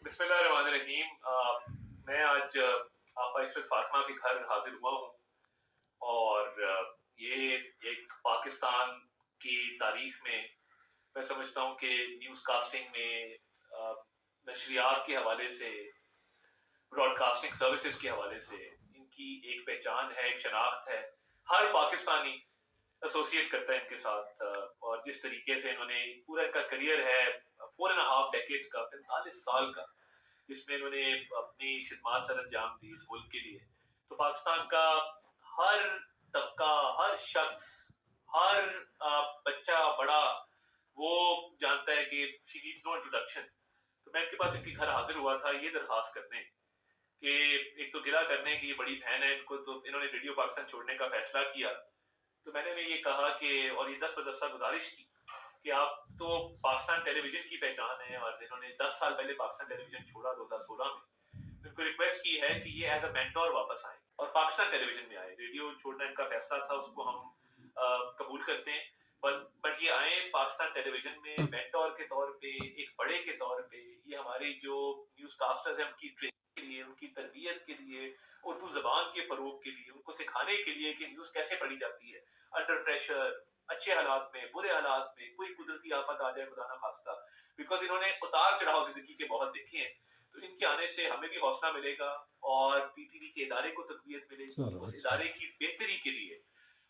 बिस्मिल्लाहिर्रहमानिर्रहीम। मैं आज आपा इशरत फातिमा के घर हाजिर हुआ हूँ और ये एक पाकिस्तान की तारीख में मैं समझता हूँ कि न्यूज़ कास्टिंग में नशरियात के हवाले से, ब्रॉडकास्टिंग सर्विसेज के हवाले से इनकी एक पहचान है, एक शनाख्त है। हर पाकिस्तानी एसोसिएट करता है इनके साथ और जिस तरीके से इन्होंने पूरा इनका करियर है 4.5 डेकेड का, 45 साल का, जिसमें इन्होंने अपनी खिदमत सर अंजाम दी इस मुल्क के लिए। तो पाकिस्तान का हर तबका, हर शख्स, हर बच्चा बड़ा वो जानता है कि शी नीड्स नो इंट्रोडक्शन। तो मैं इनके पास इनके घर हाजिर हुआ था ये दरखास्त करने कि एक तो गिला करने की ये बड़ी बहन है, इनको तो इन्होंने रेडियो पाकिस्तान छोड़ने का फैसला किया। तो मैंने उन्हें ये कहा कि और ये 10 गुजारिश की कि आप तो पाकिस्तान टेलीविजन की पहचान है और इन्होंने 10 साल पहले पाकिस्तान टेलीविजन छोड़ा 2016 में। उनको रिक्वेस्ट की है कि ये एज अ मेंटोर वापस आए और पाकिस्तान टेलीविजन में आए। रेडियो छोड़ना इनका फैसला था, उसको हम कबूल करते हैं, बट ये आए पाकिस्तान टेलीविजन में मेंटोर के तौर पे, एक बड़े के तौर पे। ये हमारी जो न्यूज कास्टर्स हैं उनकी ट्रेनिंग के लिए, उनकी तरबियत के लिए, उर्दू जबान के फरोग के लिए, उनको सिखाने के लिए कि न्यूज कैसे पढ़ी जाती है अंडर प्रेशर, अच्छे हालात में, बुरे हालात में, कोई कुदरती आफत आ जाए खुदा ना खास्ता। बिकॉज इन्होंने उतार चढ़ाव जिंदगी के बहुत देखे हैं। तो इनके आने से हमें भी हौसला मिलेगा और पीटीवी के इदारे को तकबीयत मिलेगी उस इदारे की बेहतरी के लिए।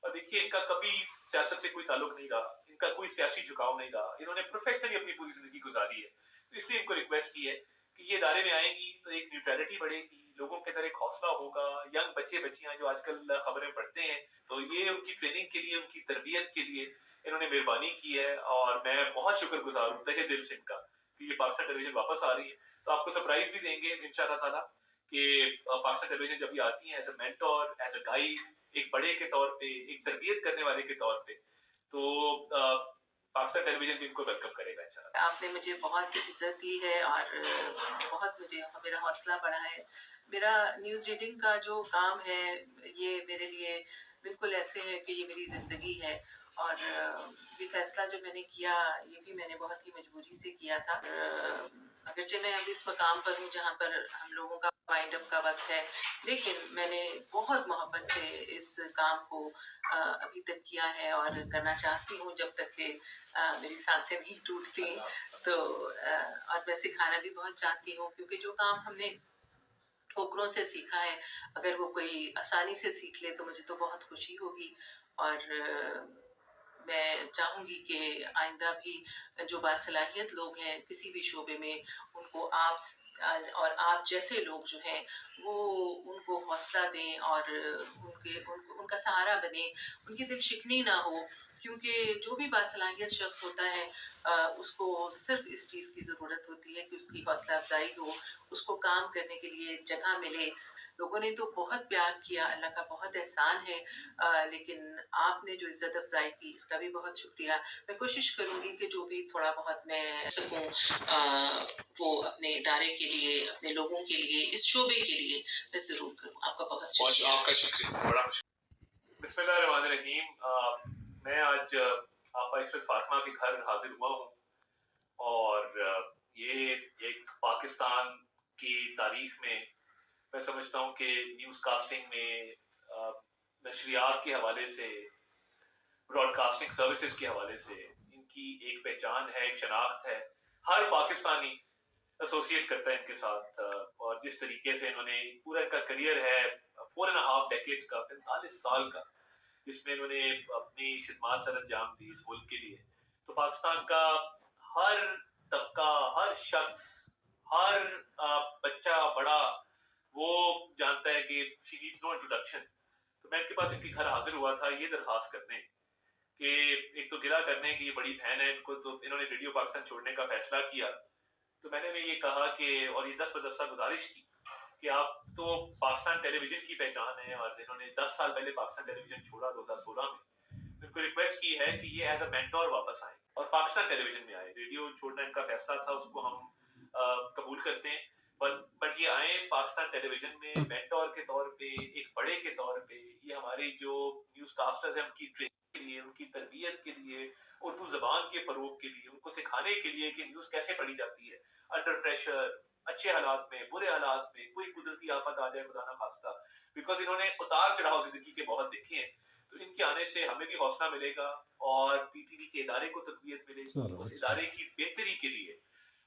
और देखिए, इनका कभी सियासत से कोई ताल्लुक नहीं रहा, इनका कोई सियासी झुकाव नहीं रहा, इन्होंने प्रोफेशनली अपनी पूरी जिंदगी गुजारी है। तो इसलिए इनको रिक्वेस्ट की है कि ये इदारे में आएंगी तो एक न्यूट्रलिटी बढ़ेगी, लोगों के अंदर एक हौसला होगा। यंग बच्चे बच्चियां जो आजकल खबरें पढ़ते हैं, तो ये उनकी ट्रेनिंग के लिए, उनकी तरबियत के लिए इन्होंने मेहरबानी की है और मैं बहुत शुक्रगुजार हूँ तहे दिल से इनका कि ये पाकिस्तान टेलीविजन वापस आ रही है। तो आपको सरप्राइज भी देंगे इंशाअल्लाह ताला कि पाकिस्तान टेलीविजन जब ये आती है as a mentor, as a guide, एक बड़े के तौर पे, एक तरबियत करने वाले के तौर पे, तो पाकिस्तान टेलीविजन भी इनको वेलकम करेगा इंशाअल्लाह। आपने मुझे बहुत इज्जत दी है और बहुत मेरा हौसला बढ़ा है। मेरा न्यूज़ रीडिंग का जो काम है ये मेरे लिए बिल्कुल ऐसे है कि ये मेरी ज़िंदगी है। और ये फैसला जो मैंने किया ये भी मैंने बहुत ही मजबूरी से किया था। अगरचे मैं अभी इस मकाम पर हूँ जहाँ पर हम लोगों का वाइंड अप का वक्त है, लेकिन मैंने बहुत मोहब्बत से इस काम को अभी तक किया है और करना चाहती हूँ जब तक कि मेरी सांसें नहीं टूटती। तो और मैं सिखाना भी बहुत चाहती हूँ, क्योंकि जो काम हमने ठोकरों से सीखा है, अगर वो कोई आसानी से सीख ले तो मुझे तो बहुत खुशी होगी। और मैं चाहूँगी कि आइंदा भी जो बासलाहियत लोग हैं किसी भी शोबे में, उनको आप जैसे लोग जो हैं वो उनको हौसला दें और उनका सहारा बने, उनकी दिल शिकनी ना हो। क्योंकि जो भी बासलाहियत शख्स होता है उसको सिर्फ इस चीज़ की ज़रूरत होती है कि उसकी हौसला अफजाई हो, उसको काम करने के लिए जगह मिले। लोगों ने तो बहुत प्यार किया, अल्लाह का बहुत एहसान है, लेकिन आपने जो इज्जत अफजाई की इसका भी बहुत शुक्रिया। मैं कोशिश करूँगी कि जो भी थोड़ा बहुत मैं सकूँ वो अपने इदारे के लिए, अपने लोगों के लिए, इस शोबे के लिए मैं ज़रूर करूँ। आपका बहुत शुक्रिया। आपका शुक्रिया, बड़ा बिस्मिल्लाहिर्रहमानिर्रहीम। मैं आज आपा इशरत फातिमा के घर हाजिर हुआ हूँ और ये एक पाकिस्तान की तारीख में मैं समझता हूँ कि न्यूज़ कास्टिंग में, नशरियात के हवाले से, ब्रॉडकास्टिंग सर्विसेज के हवाले से इनकी एक पहचान है, एक शनाख्त है। हर पाकिस्तानी एसोसिएट करता है इनके साथ और जिस तरीके से इन्होंने पूरा इनका करियर है 4.5 डेकेड का, 45 साल का, जिसमें इन्होंने अपनी खिदमत सर अंजाम दी इस मुल्क के लिए। तो पाकिस्तान का हर तबका, हर शख्स, हर बच्चा बड़ा वो जानता है कि शी नीड्स नो इंट्रोडक्शन। तो मैं इनके पास इनके घर हाजिर हुआ था ये दरखास्त करने कि एक तो गिला करने की ये बड़ी बहन है, इनको तो इन्होंने रेडियो पाकिस्तान छोड़ने का फैसला किया। तो मैंने उन्हें ये कहा कि और ये 10 गुजारिश की कि आप तो पाकिस्तान टेलीविजन की पहचान है और इन्होंने 10 साल पहले पाकिस्तान टेलीविजन छोड़ा 2016 में। उनको रिक्वेस्ट की है कि ये एज अ मेंटोर वापस आए और पाकिस्तान टेलीविजन में आए। रेडियो छोड़ना इनका फैसला था, उसको हम कबूल करते हैं, बट ये आए पाकिस्तान टेलीविजन में मेंटोर के तौर पे, एक बड़े के तौर पे। ये हमारी जो न्यूज कास्टर्स हैं उनकी ट्रेनिंग के लिए, उनकी तरबियत के लिए, उर्दू जबान के फरोग के लिए, उनको सिखाने के लिए कि न्यूज कैसे पढ़ी जाती है अंडर प्रेशर, अच्छे हालात में, बुरे हालात में, कोई कुदरती आफत आ जाए खुदा ना खास्ता, बिकॉज इन्होंने उतार चढ़ाव जिंदगी के बहुत देखे हैं, तो इनके आने से हमें भी हौसला मिलेगा और पीटीवी के इदारे को तकवीत मिलेगी चलो उस अच्छा। इदारे की बेहतरी के लिए।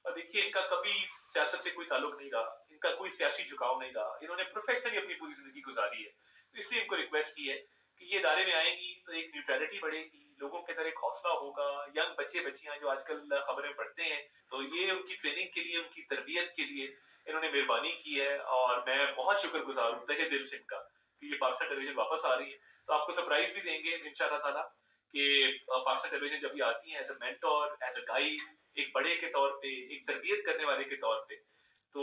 और देखिए इनका कभी सियासत से कोई ताल्लुक नहीं रहा, इनका कोई सियासी झुकाव नहीं रहा, इन्होंने प्रोफेशनली अपनी पूरी जिंदगी गुजारी है, तो इसलिए इनको रिक्वेस्ट की है कि ये इदारे में आएंगी तो एक न्यूट्रलिटी बढ़ेगी, लोगों के अंदर एक हौसला होगा, यंग बच्चे बच्चियां जो आजकल खबरें पढ़ते हैं, तो ये उनकी ट्रेनिंग के लिए, उनकी तरबियत के लिए इन्होंने मेहरबानी की है और मैं बहुत शुक्रगुजार हूँ तहे दिल से इनका कि ये पाकिस्तान टेलीविजन वापस आ रही है। तो आपको सरप्राइज भी देंगे इंशाल्लाह ताला कि पाकिस्तान टेलीविजन जब ये आती है as a mentor, as a guide, एक बड़े के तौर पे, एक तरबियत करने वाले के तौर पे, तो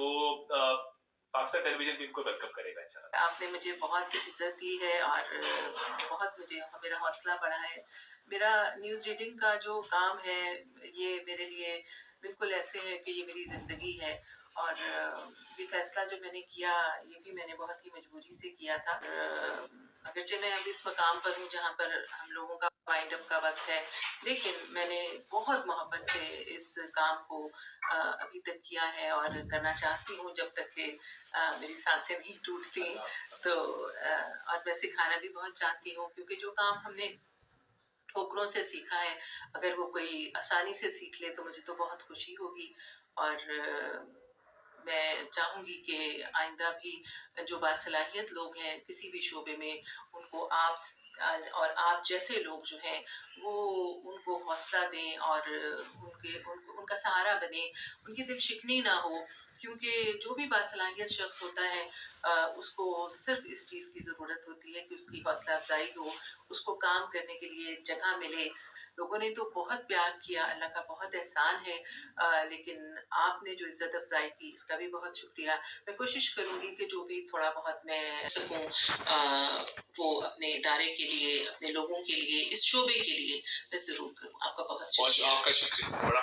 पाकिस्तान टेलीविजन भी इनको वेलकम करेगा इंशाल्लाह। आपने मुझे बहुत इज्जत दी है और बहुत मुझे मेरा हौसला बढ़ा है। मेरा न्यूज़ रीडिंग का जो काम है ये मेरे लिए बिल्कुल ऐसे है कि ये मेरी ज़िंदगी है और ये फैसला जो मैंने किया ये भी मैंने बहुत ही मजबूरी से किया था। अगरचे मैं अभी इस मकाम पर हूँ जहाँ पर हम लोगों का वाइंड अप का वक्त है, लेकिन मैंने बहुत मोहब्बत से इस काम को अभी तक किया है और करना चाहती हूँ जब तक कि मेरी सांसें नहीं टूटती। तो और मैं सिखाना भी बहुत चाहती हूँ क्योंकि जो काम हमने ठोकरों से सीखा है, अगर वो कोई आसानी से सीख ले तो मुझे तो बहुत खुशी होगी। और मैं चाहूँगी कि आइंदा भी जो बासलाहियत लोग हैं किसी भी शोबे में, उनको और आप जैसे लोग जो हैं वो उनको हौसला दें और उनका सहारा बने, उनकी दिल शिकनी ना हो, क्योंकि जो भी बासलाहियत शख्स होता है उसको सिर्फ इस चीज़ की ज़रूरत होती है कि उसकी हौसला अफजाई हो, उसको काम करने के लिए जगह मिले। लोगों ने तो बहुत प्यार किया, अल्लाह का बहुत एहसान है, लेकिन आपने जो इज्जत अफजाई की इसका भी बहुत शुक्रिया। मैं कोशिश करूँगी कि जो भी थोड़ा बहुत मैं सकूँ वो अपने इदारे के लिए, अपने लोगों के लिए, इस शोबे के लिए मैं ज़रूर करूँ। आपका बहुत शुक्रिया। आपका शुक्रिया, बड़ा